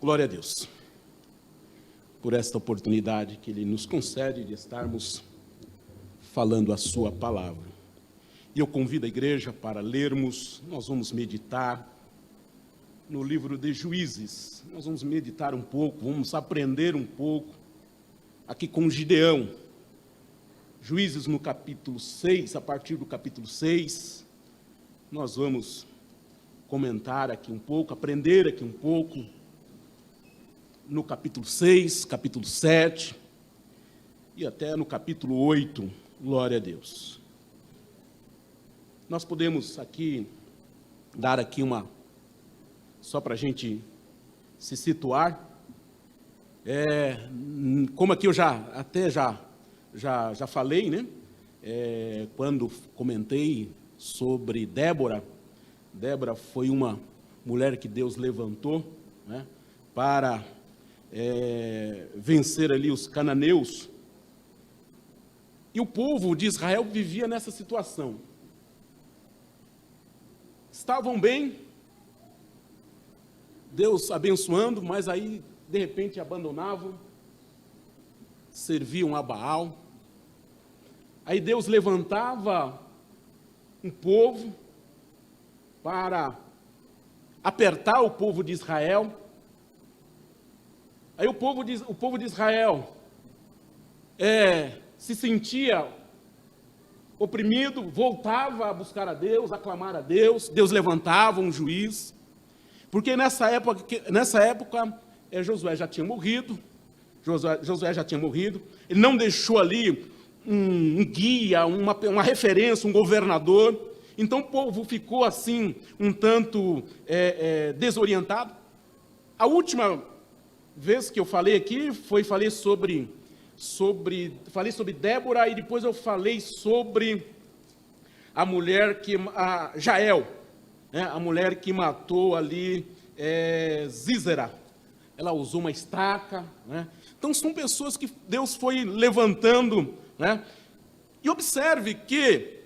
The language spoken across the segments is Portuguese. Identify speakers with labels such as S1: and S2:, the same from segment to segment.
S1: Glória a Deus por esta oportunidade que Ele nos concede de estarmos falando a sua palavra. E eu convido a igreja para lermos, nós vamos meditar no livro de Juízes. Nós vamos meditar um pouco, vamos aprender um pouco aqui com Gideão. Juízes no capítulo 6, a partir do capítulo 6, nós vamos comentar aqui um pouco, aprender aqui um pouco, no capítulo 6, capítulo 7, e até no capítulo 8, glória a Deus. Nós podemos aqui, dar aqui só para a gente se situar, como aqui eu já falei, né? Quando comentei sobre Débora foi uma mulher que Deus levantou, né, para vencer ali os cananeus. E o povo de Israel vivia nessa situação. Estavam bem, Deus abençoando, mas aí, de repente, abandonavam, serviam a Baal. Aí Deus levantava um povo para apertar o povo de Israel. Aí o povo de Israel se sentia oprimido, voltava a buscar a Deus, a clamar a Deus. Deus levantava um juiz, porque nessa época Josué já tinha morrido. Ele não deixou ali um guia, uma referência, um governador. Então o povo ficou assim, um tanto desorientado. A última vez que eu falei aqui, falei sobre Débora, e depois eu falei sobre a mulher Jael, né, a mulher que matou ali Zísera. Ela usou uma estaca, né? Então são pessoas que Deus foi levantando, né? E observe que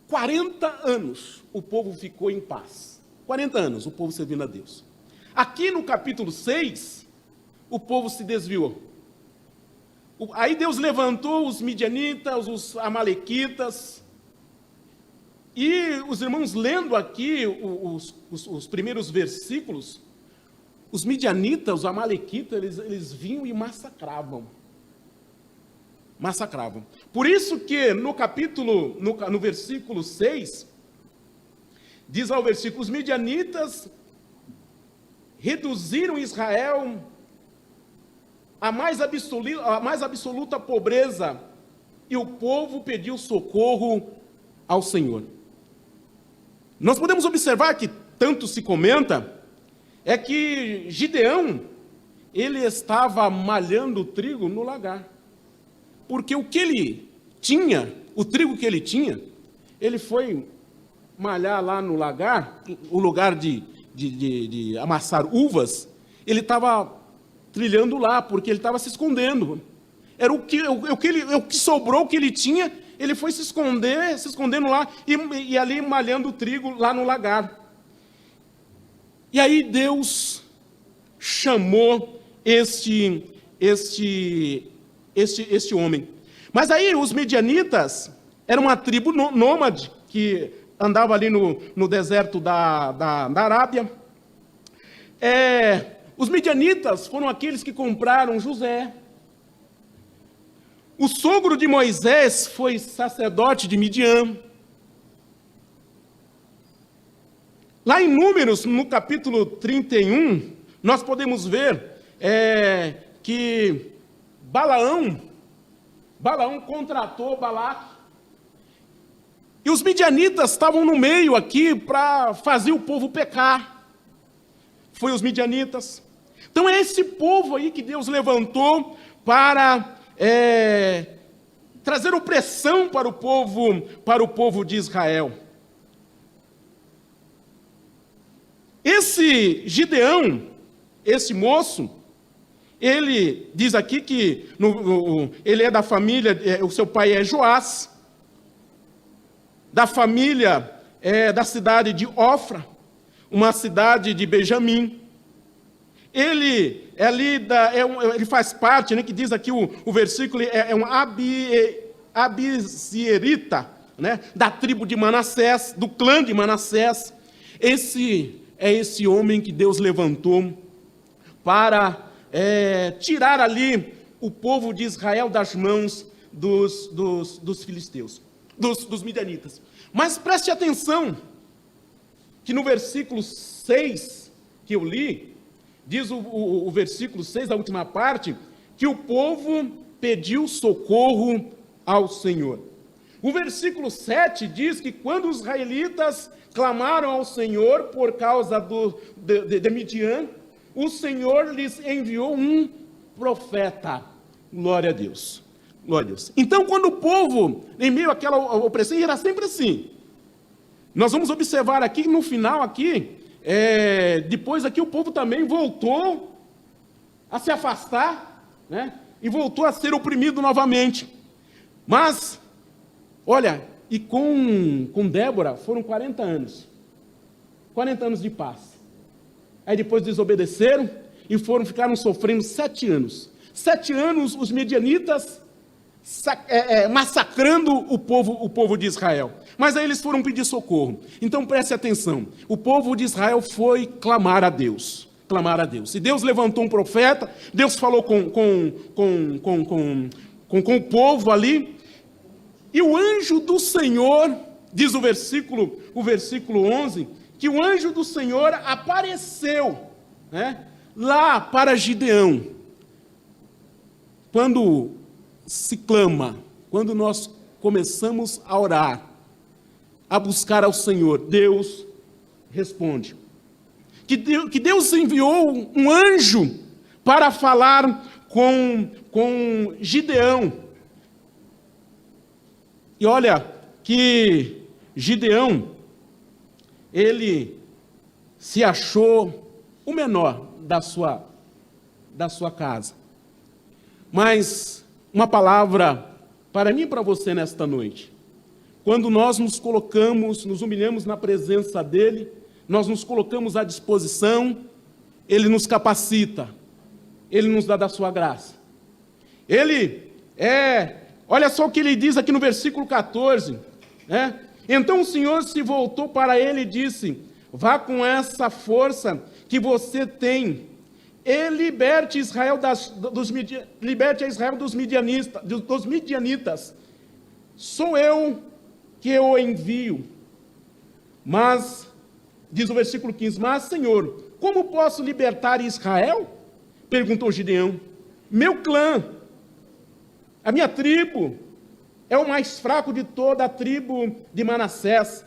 S1: 40 anos o povo ficou em paz. 40 anos o povo servindo a Deus. Aqui no capítulo 6, o povo se desviou. Aí Deus levantou os midianitas, os amalequitas. E os irmãos lendo aqui os primeiros versículos, os midianitas, os amalequitas, eles vinham e massacravam. Por isso que no versículo 6, diz ao versículo: os midianitas reduziram Israel à mais absoluta pobreza, e o povo pediu socorro ao Senhor. Nós podemos observar que tanto se comenta, que Gideão, ele estava malhando o trigo no lagar, porque o que ele tinha, o trigo que ele tinha, ele foi malhar lá no lagar, o lugar de amassar uvas, ele estava trilhando lá, porque ele estava se escondendo. Era o que sobrou, o que ele tinha, ele foi se escondendo lá, e ali malhando o trigo lá no lagar. E aí Deus chamou este homem. Mas aí os midianitas eram uma tribo nômade, que andava ali no deserto da Arábia. Os midianitas foram aqueles que compraram José. O sogro de Moisés foi sacerdote de Midian. Lá em Números, no capítulo 31, nós podemos ver que Balaão contratou Balaque. E os midianitas estavam no meio aqui para fazer o povo pecar. Foi os midianitas. Então é esse povo aí que Deus levantou para trazer opressão para o povo de Israel. Esse Gideão, esse moço, ele diz aqui que ele é da família, o seu pai é Joás, da família da cidade de Ofra, uma cidade de Benjamim. Ele é ali ele faz parte, né, que diz aqui o versículo, é um abizierita, né, da tribo de Manassés, do clã de Manassés. Esse homem que Deus levantou para tirar ali o povo de Israel das mãos dos filisteus, dos midianitas. Mas preste atenção, que no versículo 6 que eu li, diz o versículo 6, a última parte, que o povo pediu socorro ao Senhor. O versículo 7 diz que quando os israelitas clamaram ao Senhor por causa de Midian, o Senhor lhes enviou um profeta. Glória a Deus. Glória a Deus. Então, quando o povo, em meio àquela opressão, era sempre assim. Nós vamos observar aqui, no final aqui, depois aqui o povo também voltou a se afastar, né? E voltou a ser oprimido novamente. Mas, olha, e com Débora foram 40 anos. 40 anos de paz. Aí depois desobedeceram e ficaram sofrendo 7 anos. 7 anos os medianitas massacrando o povo de Israel. Mas aí eles foram pedir socorro. Então preste atenção. O povo de Israel foi clamar a Deus. Clamar a Deus. E Deus levantou um profeta. Deus falou com o povo ali. E o anjo do Senhor, diz o versículo 11, que o anjo do Senhor apareceu, né, lá para Gideão. Quando se clama, quando nós começamos a orar, a buscar ao Senhor, Deus responde. Que Deus enviou um anjo para falar com Gideão. E olha que Gideão, ele se achou o menor da sua casa. Mas uma palavra para mim e para você nesta noite. Quando nós nos humilhamos na presença dele, nós nos colocamos à disposição, ele nos capacita, ele nos dá da sua graça. Olha só o que ele diz aqui no versículo 14, né? Então o Senhor se voltou para ele e disse: vá com essa força que você tem, e liberte Israel dos midianitas. Sou eu que o envio. Mas, diz o versículo 15, mas Senhor, como posso libertar Israel? Perguntou Gideão. Meu clã, a minha tribo, é o mais fraco de toda a tribo de Manassés.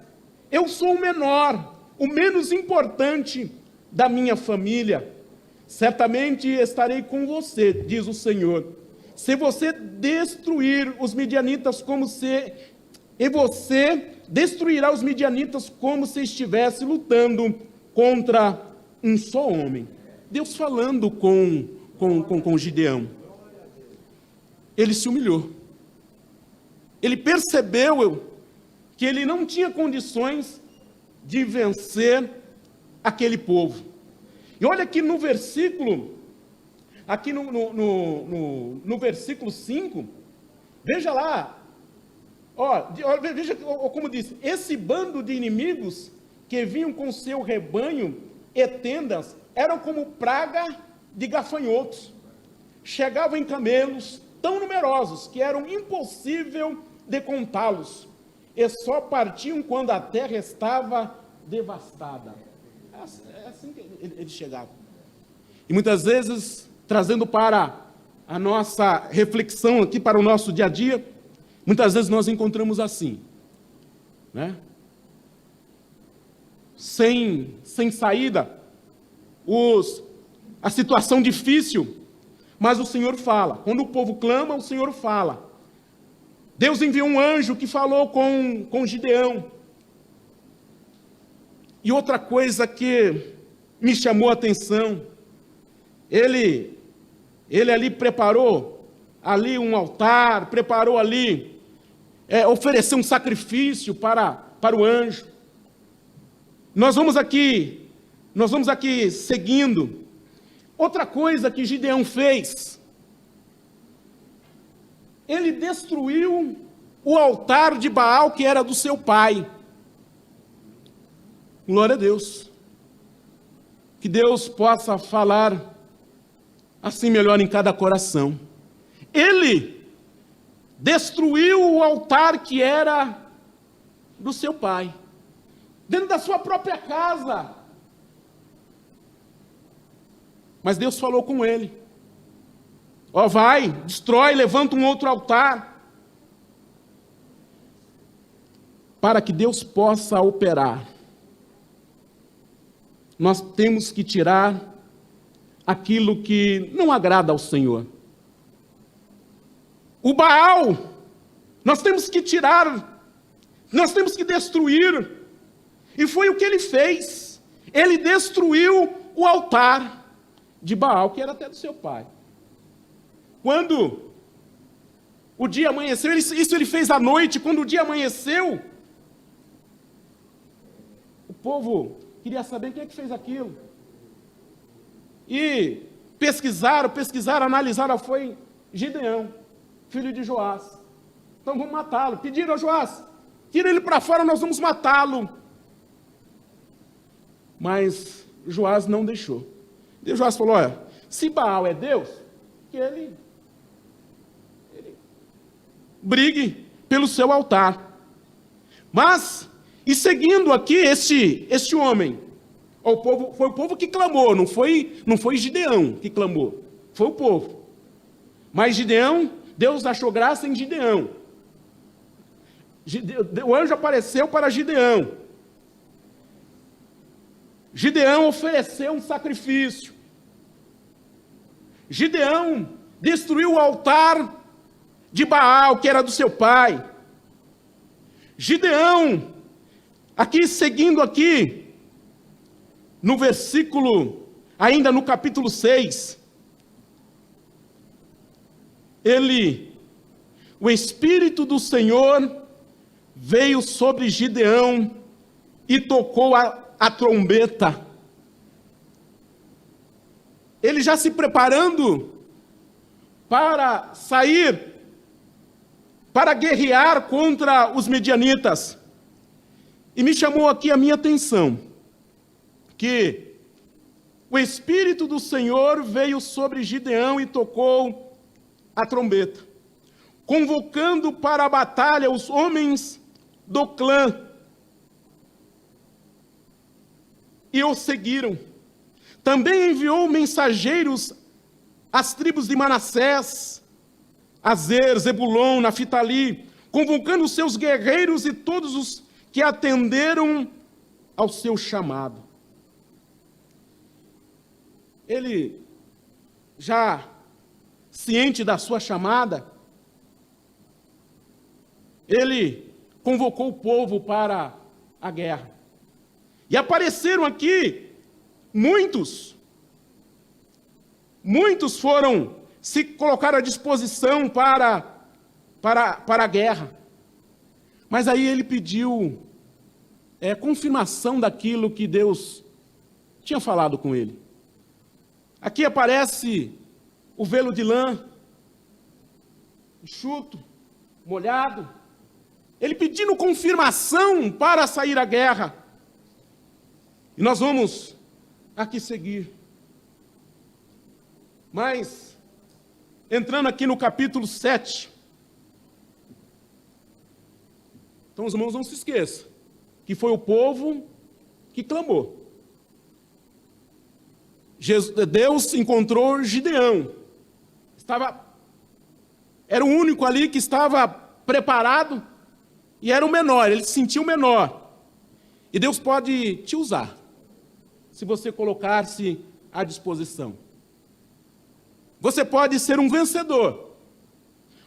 S1: Eu sou o menor, o menos importante da minha família. Certamente estarei com você, diz o Senhor, se você destruir os midianitas e você destruirá os midianitas como se estivesse lutando contra um só homem. Deus falando com Gideão. Ele se humilhou. Ele percebeu que ele não tinha condições de vencer aquele povo. E olha aqui no versículo, no versículo 5, veja lá, veja como diz, esse bando de inimigos que vinham com seu rebanho e tendas, eram como praga de gafanhotos, chegavam em camelos tão numerosos que eram impossível de contá-los, e só partiam quando a terra estava devastada. É assim que eles chegavam. E muitas vezes, trazendo para a nossa reflexão aqui, para o nosso dia a dia, muitas vezes nós encontramos assim, né? Sem saída, a situação difícil, mas o Senhor fala. Quando o povo clama, o Senhor fala. Deus enviou um anjo que falou com Gideão. E outra coisa que me chamou a atenção, ele ali preparou ali um altar, preparou ali, ofereceu um sacrifício para o anjo. Nós vamos aqui seguindo, Outra coisa que Gideão fez, ele destruiu o altar de Baal que era do seu pai. Glória a Deus. Que Deus possa falar assim melhor em cada coração. Ele destruiu o altar que era do seu pai, dentro da sua própria casa. Mas Deus falou com ele: ó, vai, destrói, levanta um outro altar, para que Deus possa operar. Nós temos que tirar aquilo que não agrada ao Senhor. O Baal, nós temos que tirar, nós temos que destruir. E foi o que ele fez. Ele destruiu o altar de Baal, que era até do seu pai. Quando o dia amanheceu, isso ele fez à noite. Quando o dia amanheceu, o povo queria saber quem é que fez aquilo. E pesquisaram, analisaram, foi Gideão, filho de Joás. Então vamos matá-lo. Pediram a Joás: tira ele para fora, nós vamos matá-lo. Mas Joás não deixou. E Joás falou: olha, se Baal é Deus, que ele brigue pelo seu altar. Mas, e seguindo aqui este homem, foi o povo que clamou, não foi Gideão que clamou, foi o povo. Mas Gideão, Deus achou graça em Gideão. O anjo apareceu para Gideão. Gideão ofereceu um sacrifício. Gideão destruiu o altar de Baal, que era do seu pai. Gideão, aqui seguindo aqui, no versículo, ainda no capítulo 6, o Espírito do Senhor veio sobre Gideão e tocou a trombeta. Ele já se preparando para sair, para guerrear contra os medianitas. E me chamou aqui a minha atenção, que o Espírito do Senhor veio sobre Gideão e tocou a trombeta, convocando para a batalha os homens do clã, e o seguiram. Também enviou mensageiros às tribos de Manassés, Azer, Zebulon, Naftali, convocando os seus guerreiros e todos os que atenderam ao seu chamado. Ele, já ciente da sua chamada, ele convocou o povo para a guerra. E apareceram aqui muitos se colocaram à disposição para a guerra. Mas aí ele pediu confirmação daquilo que Deus tinha falado com ele. Aqui aparece o velo de lã, enxuto, molhado. Ele pedindo confirmação para sair à guerra. E nós vamos aqui seguir. Mas, entrando aqui no capítulo 7, então os irmãos não se esqueçam, que foi o povo que clamou. Deus encontrou Gideão, era o único ali que estava preparado, e era o menor, ele se sentiu menor. E Deus pode te usar, se você colocar-se à disposição. Você pode ser um vencedor.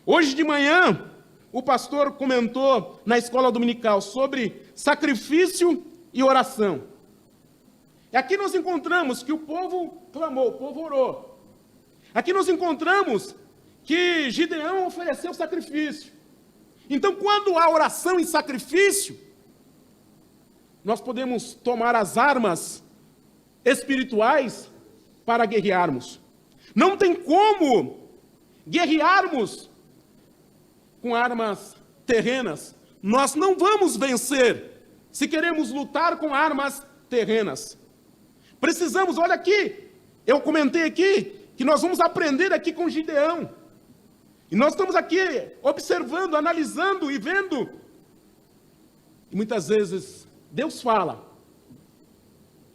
S1: Hoje de manhã, o pastor comentou na escola dominical sobre sacrifício e oração. E aqui nós encontramos que o povo clamou, o povo orou. Aqui nós encontramos que Gideão ofereceu sacrifício. Então, quando há oração e sacrifício, nós podemos tomar as armas espirituais para guerrearmos. Não tem como guerrearmos com armas terrenas. Nós não vamos vencer se queremos lutar com armas terrenas. Precisamos, olha aqui, eu comentei aqui, que nós vamos aprender aqui com Gideão. E nós estamos aqui observando, analisando e vendo. E muitas vezes Deus fala,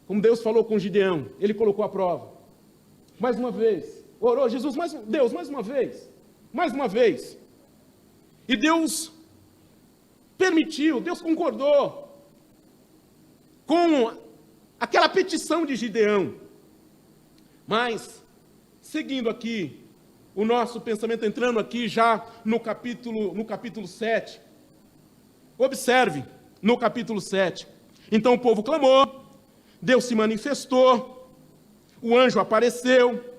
S1: como Deus falou com Gideão, ele colocou a prova. Mais uma vez, orou, Jesus, Deus, mais uma vez, mais uma vez. E Deus permitiu, Deus concordou com aquela petição de Gideão. Mas, seguindo aqui, o nosso pensamento, entrando aqui já no capítulo 7, observe, no capítulo 7, então o povo clamou, Deus se manifestou, o anjo apareceu,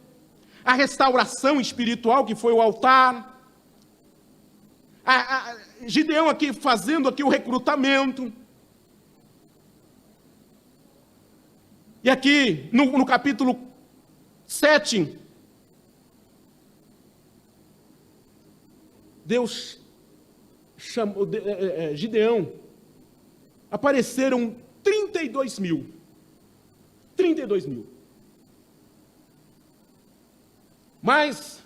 S1: a restauração espiritual que foi o altar, Gideão aqui fazendo aqui o recrutamento. E aqui no capítulo 7, Deus chamou, Gideão, apareceram 32 mil. 32 mil. Mas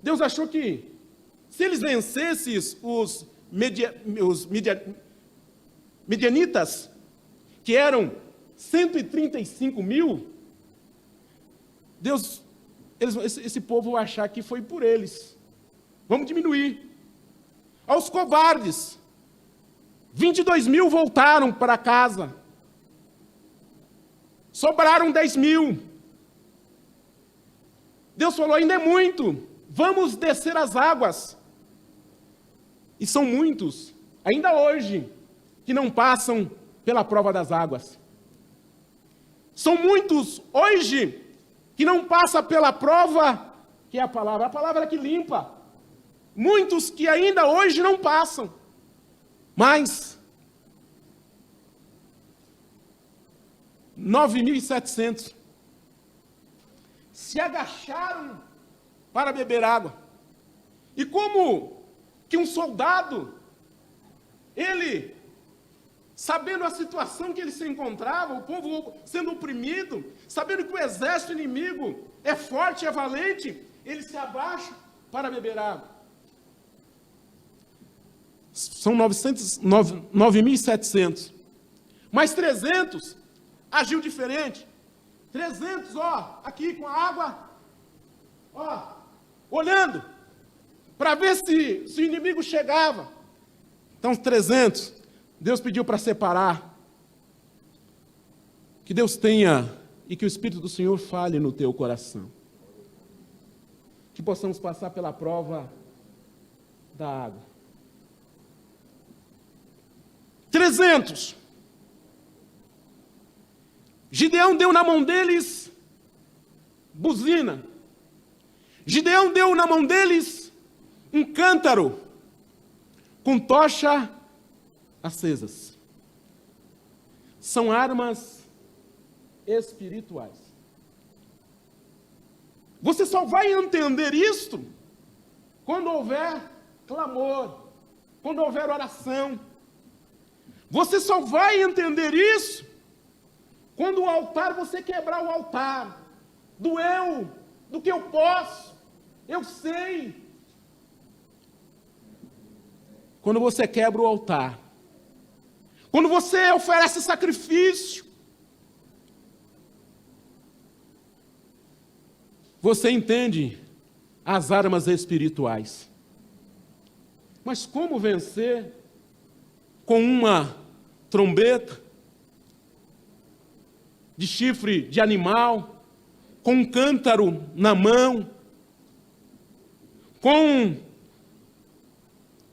S1: Deus achou que, se eles vencessem os midianitas, que eram 135 mil, Deus, esse povo vai achar que foi por eles. Vamos diminuir. Aos covardes, 22 mil voltaram para casa. Sobraram 10 mil. Deus falou, ainda é muito. Vamos descer as águas. E são muitos, ainda hoje, que não passam pela prova das águas. São muitos hoje que não passam pela prova, que é a palavra que limpa. Muitos que ainda hoje não passam. Mas 9.700 se agacharam para beber água. E como que um soldado, ele, sabendo a situação que ele se encontrava, o povo sendo oprimido, sabendo que o exército inimigo é forte, é valente, ele se abaixa para beber água. São 9.700. Mais 300 agiu diferente. 300, aqui com a água, olhando, para ver se o inimigo chegava. Então, 300, Deus pediu para separar. Que Deus tenha, e que o Espírito do Senhor fale no teu coração. Que possamos passar pela prova da água. 300. Gideão deu na mão deles buzina. Gideão deu na mão deles um cântaro com tocha acesas. São armas espirituais. Você só vai entender isto quando houver clamor, quando houver oração. Você só vai entender isso quando o altar, você quebrar o altar do eu, do que eu posso, eu sei. Quando você quebra o altar, quando você oferece sacrifício, você entende as armas espirituais. Mas como vencer com uma trombeta de chifre de animal, com um cântaro na mão, com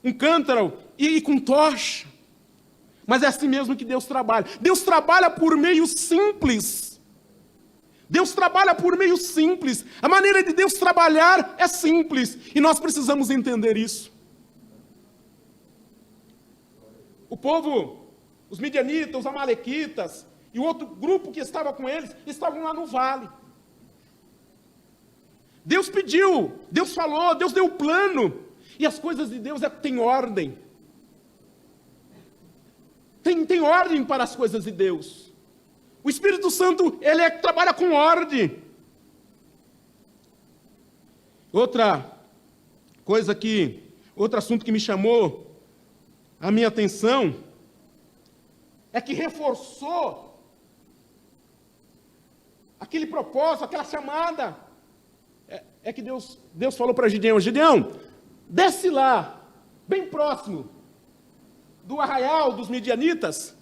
S1: um cântaro e com tocha? Mas é assim mesmo que Deus trabalha. Deus trabalha por meio simples. Deus trabalha por meio simples. A maneira de Deus trabalhar é simples. E nós precisamos entender isso. O povo, os midianitas, os amalequitas e o outro grupo que estava com eles, estavam lá no vale. Deus pediu, Deus falou, Deus deu o plano. E as coisas de Deus têm ordem. Tem ordem para as coisas de Deus. O Espírito Santo, ele trabalha com ordem. Outra coisa outro assunto que me chamou a minha atenção, é que reforçou aquele propósito, aquela chamada. É que Deus falou para Gideão: Gideão, desce lá, bem próximo do arraial dos midianitas,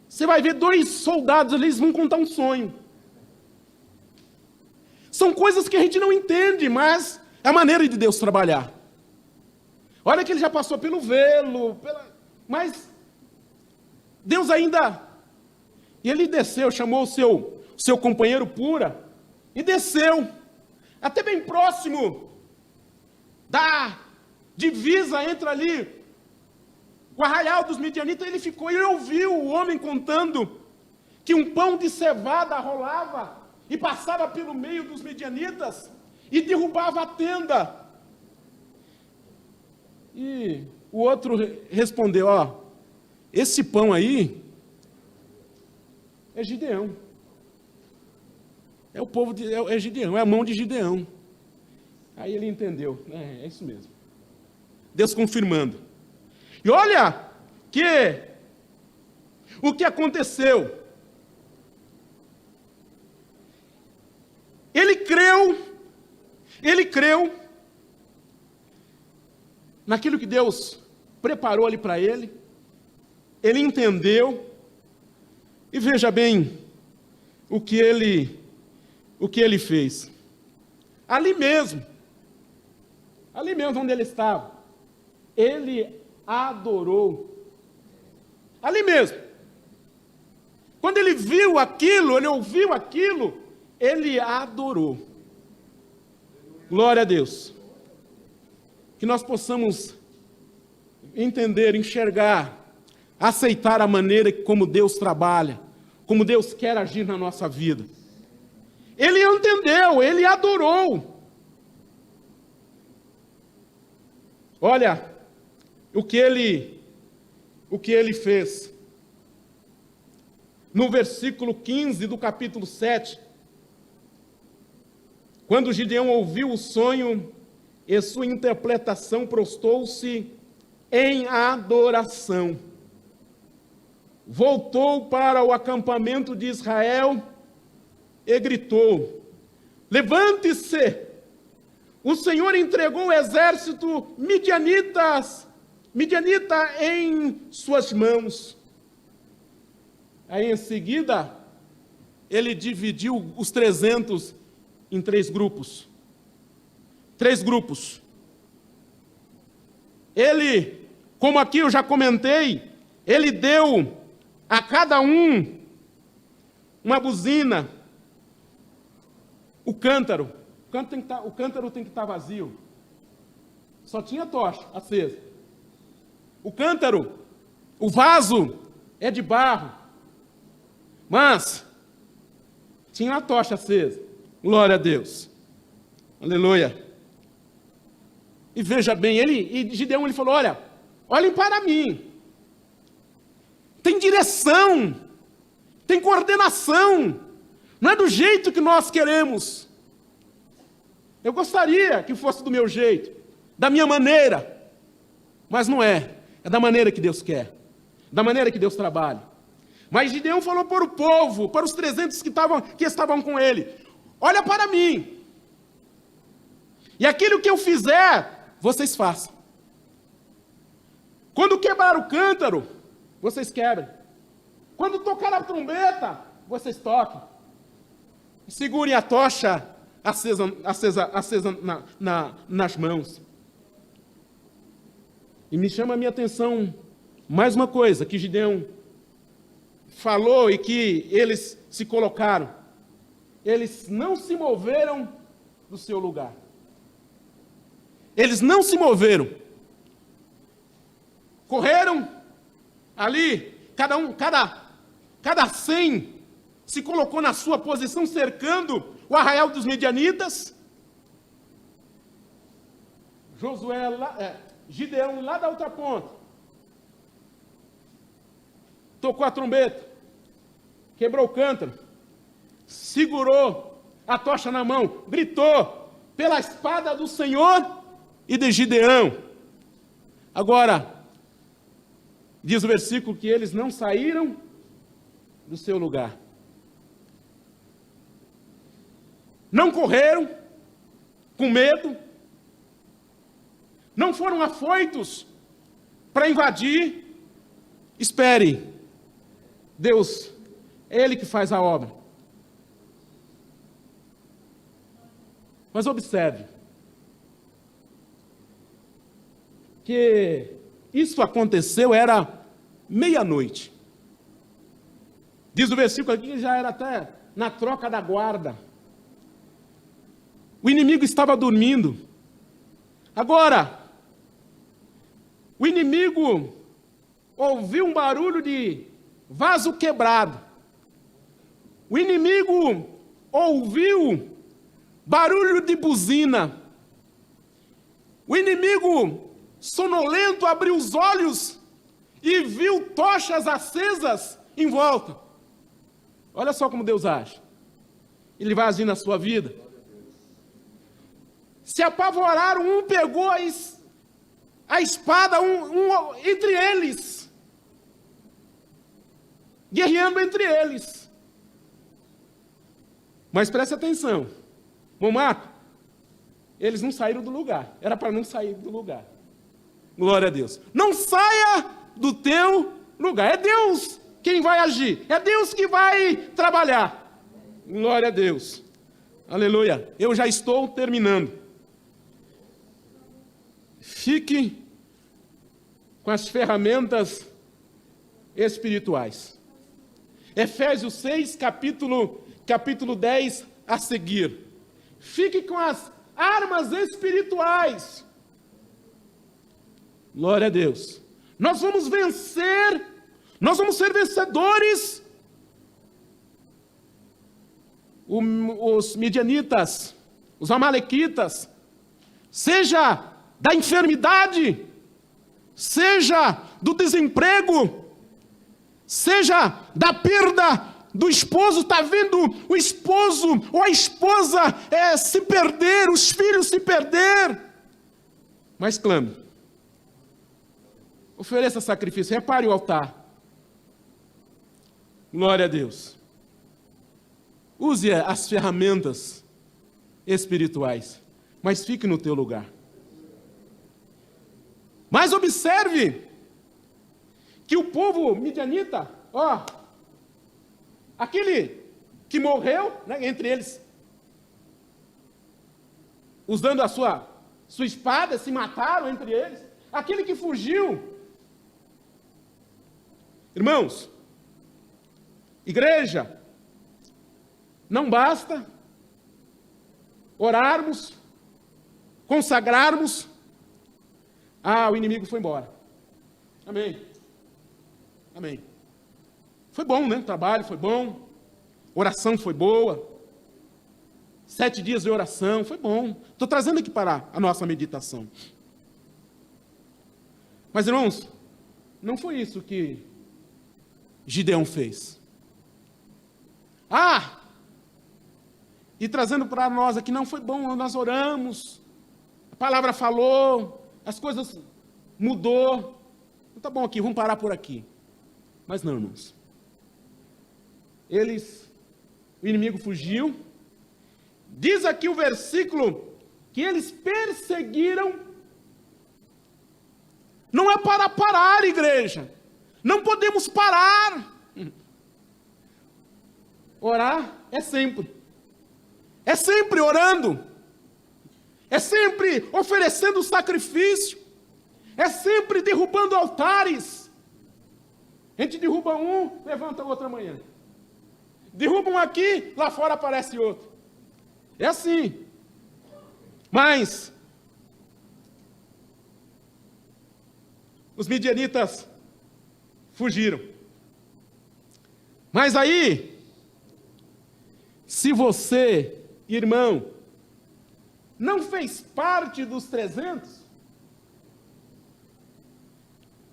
S1: você vai ver 2 soldados ali, eles vão contar um sonho. São coisas que a gente não entende, mas é a maneira de Deus trabalhar. Olha que ele já passou pelo velo, mas Deus ainda... E ele desceu, chamou o seu companheiro Pura, e desceu, até bem próximo da divisa entre ali o arraial dos midianitas. Ele ficou e ele ouviu o homem contando que um pão de cevada rolava e passava pelo meio dos midianitas e derrubava a tenda. E o outro respondeu: ó, esse pão aí é Gideão. É o povo é Gideão, é a mão de Gideão. Aí ele entendeu, é isso mesmo. Deus confirmando. E olha o que aconteceu. Ele creu naquilo que Deus preparou ali para ele. Ele entendeu. E veja bem o que ele fez. Ali mesmo onde ele estava, ele adorou. Ali mesmo. Quando ele viu aquilo, ele ouviu aquilo, ele adorou. Glória a Deus. Que nós possamos entender, enxergar, aceitar a maneira como Deus trabalha, como Deus quer agir na nossa vida. Ele entendeu, ele adorou. Olha o que ele fez. No versículo 15 do capítulo 7, quando Gideão ouviu o sonho e sua interpretação, prostou-se em adoração. Voltou para o acampamento de Israel e gritou: levante-se! O Senhor entregou o exército midianita em suas mãos. Aí em seguida, ele dividiu os 300 em 3 grupos. 3 grupos. Ele, como aqui eu já comentei, ele deu a cada um uma buzina, o cântaro. O cântaro tem que estar vazio. Só tinha tocha acesa. O cântaro, o vaso é de barro, mas tinha a tocha acesa. Glória a Deus. Aleluia. E veja bem, Gideão ele falou: olhem para mim. Tem direção, tem coordenação. Não é do jeito que nós queremos. Eu gostaria que fosse do meu jeito, da minha maneira, mas não é. É da maneira que Deus quer, da maneira que Deus trabalha. Mas Gideão falou para o povo, para os 300 que estavam com ele: olha para mim, e aquilo que eu fizer, vocês façam. Quando quebrar o cântaro, vocês quebrem. Quando tocar a trombeta, vocês toquem. Segurem a tocha acesa nas mãos. E me chama a minha atenção mais uma coisa que Gideão falou e que eles se colocaram. Eles não se moveram do seu lugar. Eles não se moveram. Correram ali, cada 100 se colocou na sua posição, cercando o arraial dos midianitas. Gideão lá da outra ponta tocou a trombeta, quebrou o cântaro, segurou a tocha na mão, gritou pela espada do Senhor e de Gideão. Agora, diz o versículo que eles não saíram do seu lugar. Não correram com medo, não foram afoitos para invadir. Espere, Deus, é Ele que faz a obra. Mas observe que isso aconteceu, era meia-noite. Diz o versículo aqui que já era até na troca da guarda. O inimigo estava dormindo. Agora, o inimigo ouviu um barulho de vaso quebrado. O inimigo ouviu barulho de buzina. O inimigo sonolento abriu os olhos e viu tochas acesas em volta. Olha só como Deus age. Ele vai agir na sua vida. Se apavoraram, um pegou a espada, um entre eles, guerreando entre eles. Mas preste atenção, Momato, eles não saíram do lugar, era para não sair do lugar. Glória a Deus. Não saia do teu lugar, é Deus quem vai agir, é Deus que vai trabalhar. Glória a Deus. Aleluia. Eu já estou terminando. Fique com as ferramentas espirituais. Efésios 6, capítulo 10 a seguir. Fique com as armas espirituais. Glória a Deus. Nós vamos vencer, nós vamos ser vencedores. Os midianitas, os amalequitas, seja da enfermidade, seja do desemprego, seja da perda do esposo. Está vendo o esposo ou a esposa se perder, os filhos se perder. Mas clame, ofereça sacrifício, repare o altar. Glória a Deus. Use as ferramentas espirituais, mas fique no teu lugar. Mas observe que o povo midianita, aquele que morreu, né, entre eles, usando a sua espada, se mataram entre eles, aquele que fugiu. Irmãos, igreja, não basta orarmos, consagrarmos. O inimigo foi embora. Amém. Amém. Foi bom, né? O trabalho foi bom. Oração foi boa. 7 dias de oração, foi bom. Estou trazendo aqui para a nossa meditação. Mas, irmãos, não foi isso que Gideão fez. E trazendo para nós aqui, não foi bom, nós oramos, a palavra falou, as coisas mudou. Então, tá bom aqui, vamos parar por aqui. Mas não, irmãos. O inimigo fugiu. Diz aqui o versículo que eles perseguiram. Não é para parar, igreja. Não podemos parar. Orar é sempre. É sempre orando. É sempre oferecendo sacrifício. É sempre derrubando altares. A gente derruba um, levanta outro amanhã. Derruba um aqui, lá fora aparece outro. É assim. Mas os midianitas fugiram. Mas aí, se você, irmão, não fez parte dos 300,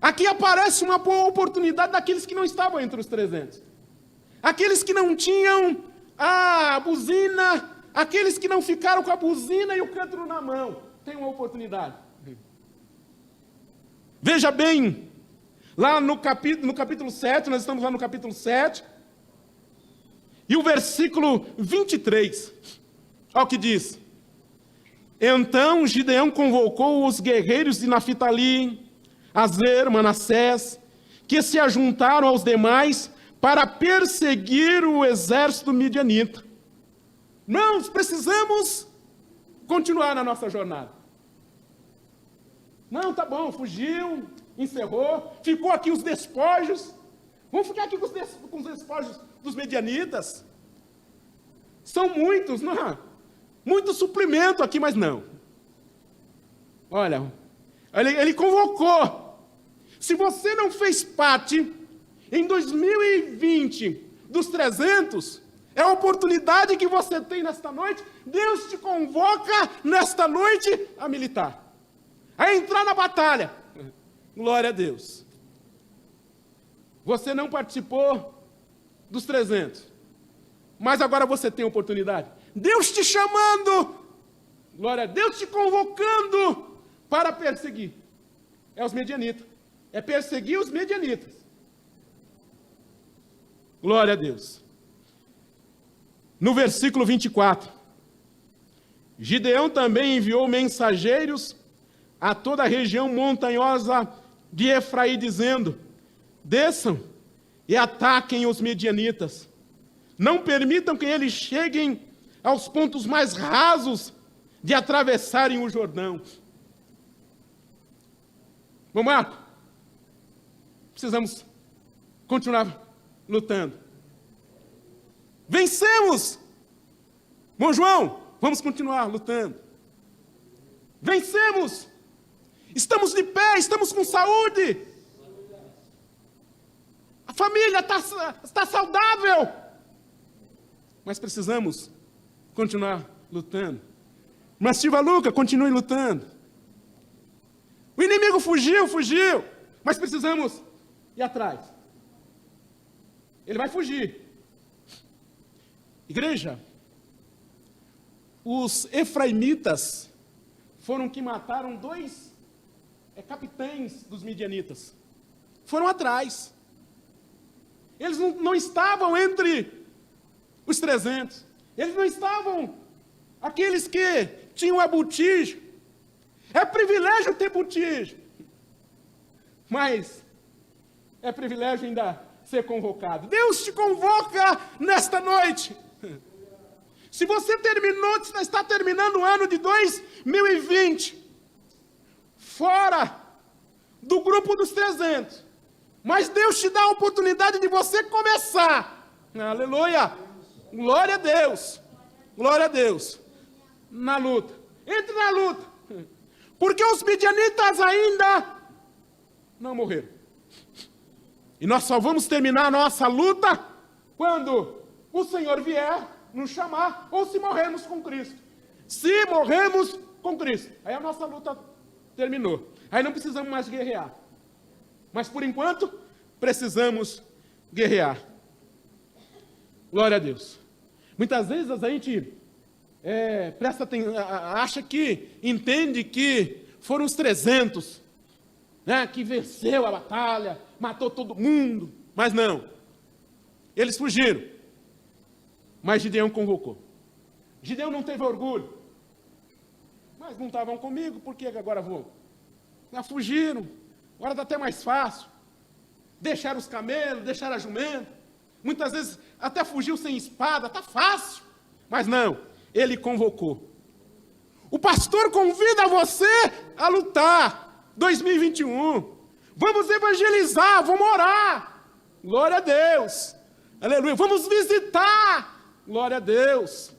S1: Aqui aparece uma boa oportunidade daqueles que não estavam entre os 300. Aqueles que não tinham a buzina, aqueles que não ficaram com a buzina e o cântaro na mão, tem uma oportunidade. Veja bem, lá no capítulo 7, nós estamos lá no capítulo 7, e o versículo 23, olha o que diz. Então Gideão convocou os guerreiros de Naftali, Aser, Manassés, que se ajuntaram aos demais para perseguir o exército midianita. Nós precisamos continuar na nossa jornada. Não, tá bom, fugiu, encerrou, ficou aqui os despojos. Vamos ficar aqui com os despojos dos medianitas. São muitos, não? Muito suprimento aqui, mas não. Olha, ele convocou. Se você não fez parte, em 2020, dos 300, é a oportunidade que você tem nesta noite. Deus te convoca nesta noite a militar, a entrar na batalha. Glória a Deus. Você não participou dos 300, mas agora você tem oportunidade. Deus te chamando, glória a Deus, te convocando para perseguir. É os medianitas. É perseguir os medianitas. Glória a Deus. No versículo 24, Gideão também enviou mensageiros a toda a região montanhosa de Efraim, dizendo: desçam e ataquem os medianitas. Não permitam que eles cheguem aos pontos mais rasos de atravessarem o Jordão. Bom, Marco, precisamos continuar lutando. Vencemos! Bom, João, vamos continuar lutando. Vencemos! Estamos de pé, estamos com saúde. A família está saudável. Mas precisamos continuar lutando. Mas Silva Luca, continue lutando. O inimigo fugiu, mas precisamos ir atrás. Ele vai fugir. Igreja, os efraimitas foram que mataram 2 capitães dos midianitas. Foram atrás. Eles não estavam entre os 300. Eles não estavam aqueles que tinham a botija. É privilégio ter botija. Mas é privilégio ainda ser convocado. Deus te convoca nesta noite. Se você está terminando o ano de 2020, fora do grupo dos 300, mas Deus te dá a oportunidade de você começar. Aleluia! Glória a Deus! Glória a Deus! Na luta. Entre na luta. Porque os midianitas ainda não morreram. E nós só vamos terminar a nossa luta quando o Senhor vier nos chamar, ou se morrermos com Cristo. Se morrermos com Cristo, aí a nossa luta terminou. Aí não precisamos mais guerrear. Mas por enquanto, precisamos guerrear. Glória a Deus. Muitas vezes a gente acha que, entende que foram os 300, né, que venceu a batalha, matou todo mundo. Mas não. Eles fugiram. Mas Gideão convocou. Gideão não teve orgulho. Mas não estavam comigo, por que agora vou? Já fugiram. Agora está até mais fácil. Deixaram os camelos, deixaram a jumenta. Muitas vezes até fugiu sem espada, está fácil. Mas não, ele convocou. O pastor convida você a lutar. 2021. Vamos evangelizar, vamos orar. Glória a Deus. Aleluia. Vamos visitar. Glória a Deus.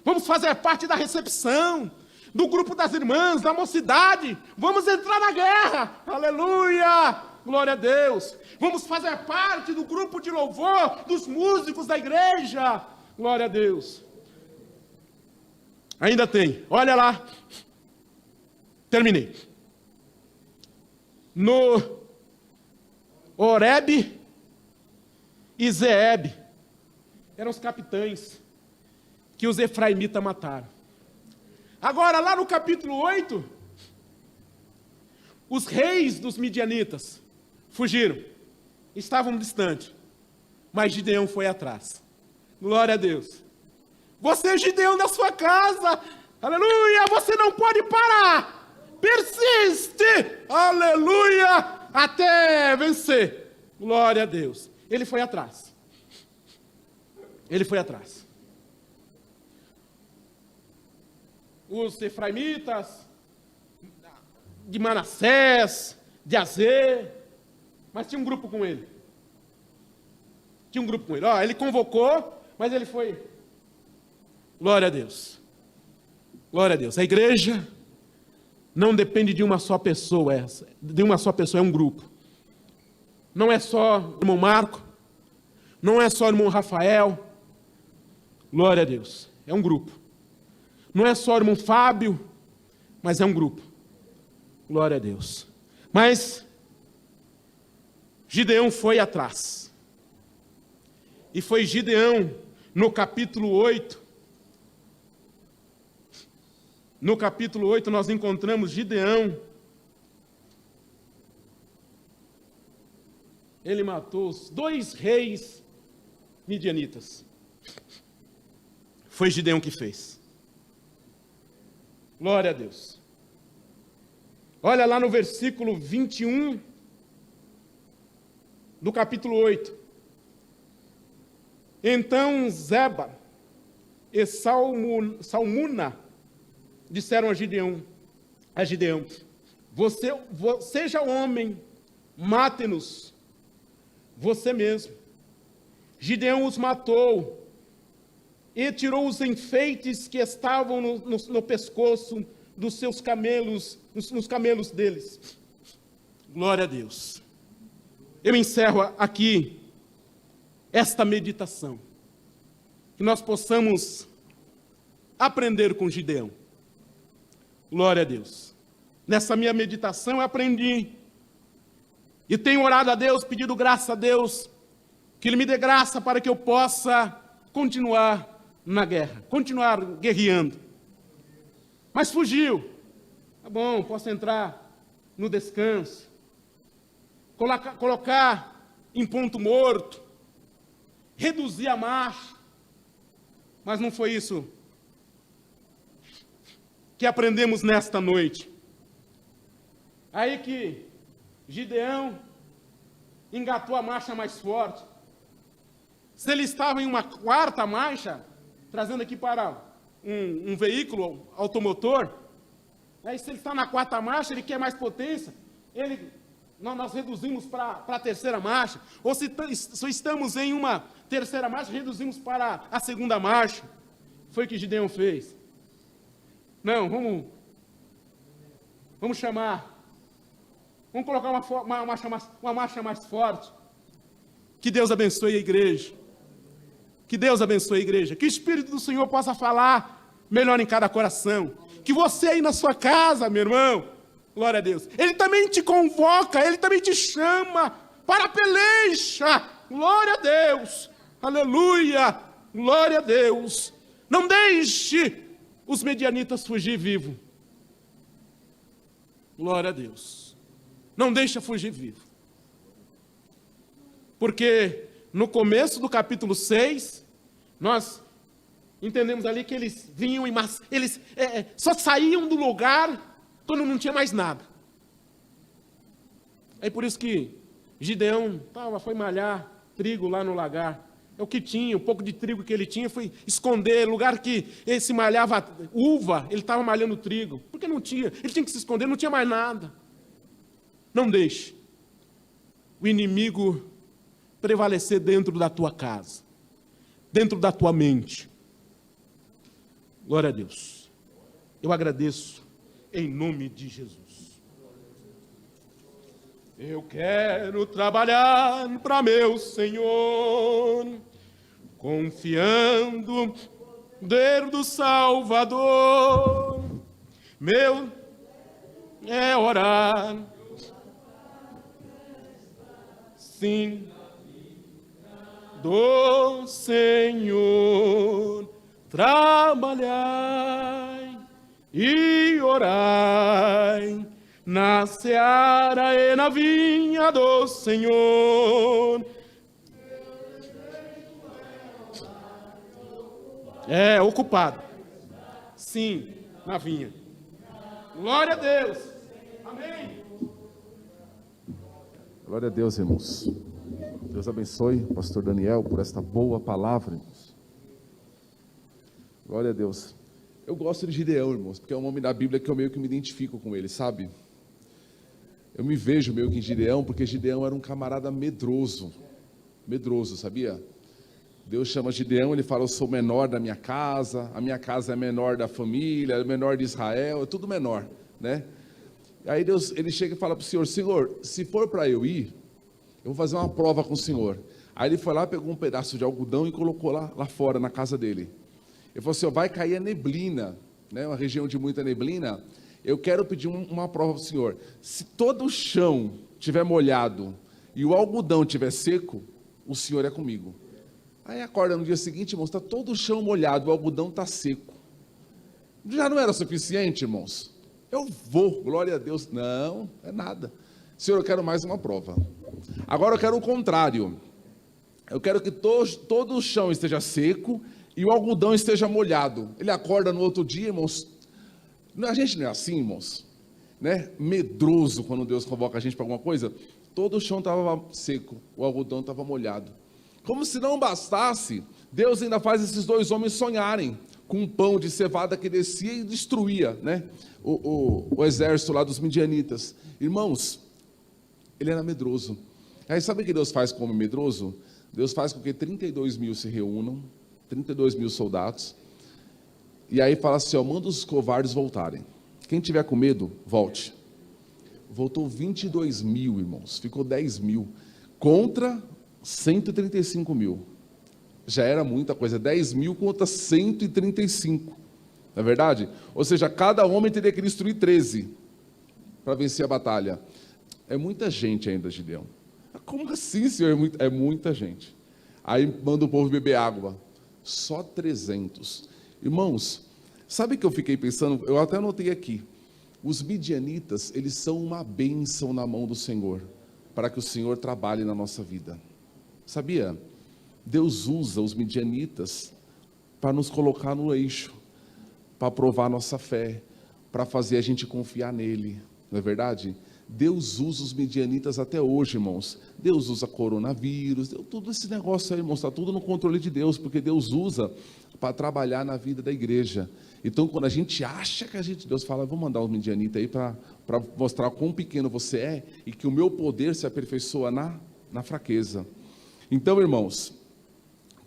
S1: Vamos fazer parte da recepção, do grupo das irmãs, da mocidade. Vamos entrar na guerra. Aleluia. Glória a Deus. Vamos fazer parte do grupo de louvor, dos músicos da igreja. Glória a Deus. Ainda tem. Olha lá. Terminei. No Oreb e Zeeb eram os capitães que os efraimitas mataram. Agora, lá no capítulo 8, os reis dos midianitas fugiram, estavam distantes, mas Gideão foi atrás. Glória a Deus. Você, Gideão, na sua casa, aleluia, você não pode parar, persiste, aleluia, até vencer. Glória a Deus. Ele foi atrás. Ele foi atrás. Os efraimitas, de Manassés, de Azer, mas tinha um grupo com ele. Tinha um grupo com ele. Ele convocou, mas ele foi. Glória a Deus. Glória a Deus. A igreja não depende de uma só pessoa, é um grupo. Não é só o irmão Marco, não é só o irmão Rafael. Glória a Deus. É um grupo. Não é só o irmão Fábio, mas é um grupo. Glória a Deus. Mas Gideão foi atrás. E foi Gideão, no capítulo 8. No capítulo 8 nós encontramos Gideão. Ele matou os 2 reis midianitas. Foi Gideão que fez. Glória a Deus. Olha lá no versículo 21 do capítulo 8. Então Zeba e Salmuna disseram a Gideão, seja homem, mate-nos, você mesmo. Gideão os matou e tirou os enfeites que estavam no pescoço dos seus camelos, nos camelos deles. Glória a Deus. Eu encerro aqui esta meditação, que nós possamos aprender com Gideão. Glória a Deus. Nessa minha meditação eu aprendi, e tenho orado a Deus, pedido graça a Deus, que Ele me dê graça para que eu possa continuar na guerra, continuar guerreando. Mas fugiu. Tá bom, posso entrar no descanso, colocar em ponto morto, reduzir a marcha. Mas não foi isso que aprendemos nesta noite. Aí que Gideão engatou a marcha mais forte. Se ele estava em uma 4ª marcha, trazendo aqui para um veículo automotor, aí se ele está na 4ª marcha, ele quer mais potência, nós reduzimos para a 3ª marcha, ou se estamos em uma 3ª marcha, reduzimos para a 2ª marcha. Foi o que Gideão fez. Não, vamos chamar, vamos colocar uma marcha mais forte. Que Deus abençoe a igreja. Que Deus abençoe a igreja. Que o Espírito do Senhor possa falar melhor em cada coração. Que você aí na sua casa, meu irmão, glória a Deus, Ele também te convoca, Ele também te chama para a peleja. Glória a Deus. Aleluia. Glória a Deus. Não deixe os medianitas fugir vivo. Glória a Deus. Não deixa fugir vivo. Porque no começo do capítulo 6, nós entendemos ali que eles vinham em massa, eles só saíam do lugar quando não tinha mais nada. É por isso que Gideão foi malhar trigo lá no lagar. É o que tinha, o pouco de trigo que ele tinha foi esconder, lugar que ele se malhava uva, ele estava malhando trigo. Porque não tinha, ele tinha que se esconder, não tinha mais nada. Não deixe o inimigo prevalecer dentro da tua casa, dentro da tua mente. Glória a Deus. Eu agradeço em nome de Jesus. Eu quero trabalhar para meu Senhor, confiando no poder do Salvador. Meu é orar, sim, do Senhor, trabalhai e orai na seara e na vinha do Senhor. É, ocupado. Sim, na vinha. Glória a Deus. Amém.
S2: Glória a Deus, irmãos. Deus abençoe o pastor Daniel por esta boa palavra, irmãos. Glória a Deus. Eu gosto de Gideão, irmãos, porque é um homem da Bíblia que eu meio que me identifico com ele, sabe? Eu me vejo meio que em Gideão, porque Gideão era um camarada medroso. Medroso, sabia? Deus chama Gideão, ele fala, eu sou menor da minha casa, a minha casa é menor da família, é menor de Israel, é tudo menor, né? Aí Deus, ele chega e fala para o Senhor, Senhor, se for para eu ir, eu vou fazer uma prova com o Senhor. Aí ele foi lá, pegou um pedaço de algodão e colocou lá fora, na casa dele. Ele falou assim, vai cair a neblina, né? Uma região de muita neblina, eu quero pedir uma prova para o Senhor. Se todo o chão estiver molhado e o algodão estiver seco, o Senhor é comigo. Aí acorda no dia seguinte, irmãos, está todo o chão molhado, o algodão está seco. Já não era suficiente, irmãos? Eu vou, glória a Deus. Não, é nada. Senhor, eu quero mais uma prova. Agora eu quero o contrário. Eu quero que todo o chão esteja seco e o algodão esteja molhado. Ele acorda no outro dia, irmãos. A gente não é assim, irmãos, né? Medroso quando Deus convoca a gente para alguma coisa. Todo o chão estava seco, o algodão estava molhado. Como se não bastasse, Deus ainda faz esses dois homens sonharem com um pão de cevada que descia e destruía, né? O exército lá dos midianitas. Irmãos, ele era medroso. Aí sabe o que Deus faz com o homem medroso? Deus faz com que 32 mil se reúnam, 32 mil soldados, e aí fala assim, ó, manda os covardes voltarem. Quem tiver com medo, volte. Voltou 22 mil, irmãos, ficou 10 mil, contra 135 mil. Já era muita coisa, 10 mil contra 135, não é verdade? Ou seja, cada homem teria que destruir 13 para vencer a batalha. É muita gente ainda, Gideão. Como assim, Senhor? É muita gente. Aí manda o povo beber água, só 300. Irmãos, sabe o que eu fiquei pensando? Eu até anotei aqui, os midianitas, eles são uma bênção na mão do Senhor, para que o Senhor trabalhe na nossa vida. Sabia? Deus usa os midianitas para nos colocar no eixo, para provar nossa fé, para fazer a gente confiar nele, não é verdade? Deus usa os midianitas até hoje, irmãos. Deus usa coronavírus, tudo esse negócio aí, irmãos, está tudo no controle de Deus, porque Deus usa para trabalhar na vida da igreja. Então, quando a gente acha que Deus fala, vou mandar os midianitas aí para mostrar quão pequeno você é e que o meu poder se aperfeiçoa na fraqueza. Então, irmãos,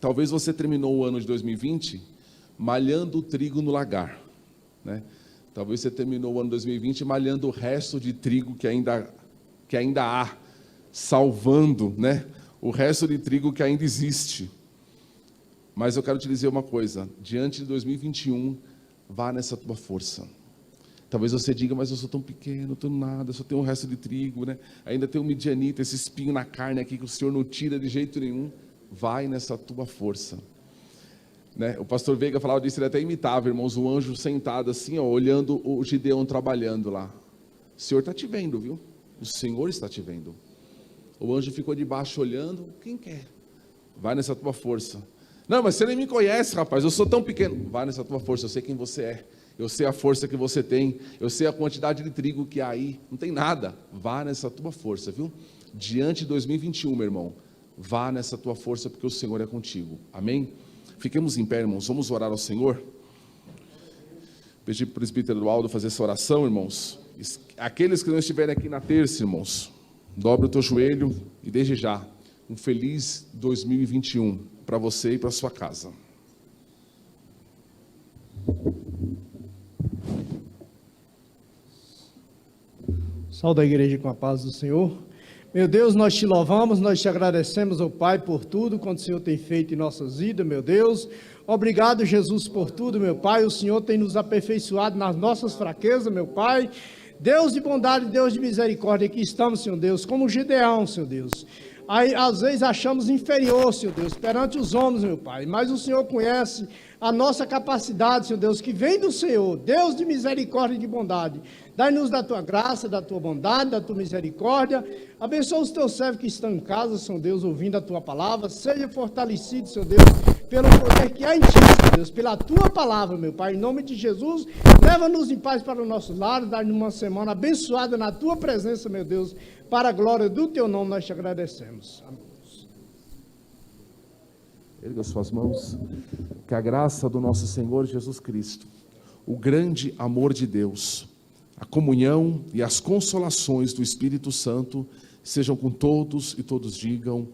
S2: talvez você terminou o ano de 2020 malhando o trigo no lagar, né? Talvez você terminou o ano de 2020 malhando o resto de trigo que ainda há, salvando, né? O resto de trigo que ainda existe. Mas eu quero te dizer uma coisa, diante de 2021, vá nessa tua força. Talvez você diga, mas eu sou tão pequeno, não tenho nada, só tenho um resto de trigo, né? Ainda tem um midianita, esse espinho na carne aqui que o Senhor não tira de jeito nenhum. Vai nessa tua força, né? O pastor Veiga falava disso, ele até imitava, irmãos, o anjo sentado assim, ó, olhando o Gideão trabalhando lá. O Senhor está te vendo, viu? O Senhor está te vendo. O anjo ficou de baixo olhando, quem quer? Vai nessa tua força. Não, mas você nem me conhece, rapaz, eu sou tão pequeno. Vai nessa tua força, eu sei quem você é. Eu sei a força que você tem, eu sei a quantidade de trigo que há aí, não tem nada. Vá nessa tua força, viu? Diante de 2021, meu irmão, vá nessa tua força, porque o Senhor é contigo, amém? Fiquemos em pé, irmãos, vamos orar ao Senhor. Pedir para o presbítero Aldo fazer essa oração, irmãos. Aqueles que não estiverem aqui na terça, irmãos, dobre o teu joelho e desde já, um feliz 2021 para você e para sua casa.
S3: Saúde a igreja com a paz do Senhor. Meu Deus, nós te louvamos, nós te agradecemos, ó Pai, por tudo quanto o Senhor tem feito em nossas vidas, meu Deus. Obrigado, Jesus, por tudo, meu Pai. O Senhor tem nos aperfeiçoado nas nossas fraquezas, meu Pai. Deus de bondade, Deus de misericórdia, aqui estamos, Senhor Deus, como Gideão, Senhor Deus. Aí, às vezes achamos inferior, Senhor Deus, perante os homens, meu Pai. Mas o Senhor conhece a nossa capacidade, Senhor Deus, que vem do Senhor, Deus de misericórdia e de bondade. Dai-nos da tua graça, da tua bondade, da tua misericórdia. Abençoa os teus servos que estão em casa, Senhor Deus, ouvindo a tua palavra. Seja fortalecido, Senhor Deus, pelo poder que há em ti, Senhor Deus, pela tua palavra, meu Pai. Em nome de Jesus, leva-nos em paz para o nosso lar, dá-nos uma semana abençoada na tua presença, meu Deus. Para a glória do teu nome nós te agradecemos. Amém.
S2: Erga suas mãos. Que a graça do nosso Senhor Jesus Cristo, o grande amor de Deus, a comunhão e as consolações do Espírito Santo sejam com todos e todos digam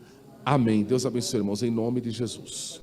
S2: amém. Deus abençoe, irmãos, em nome de Jesus.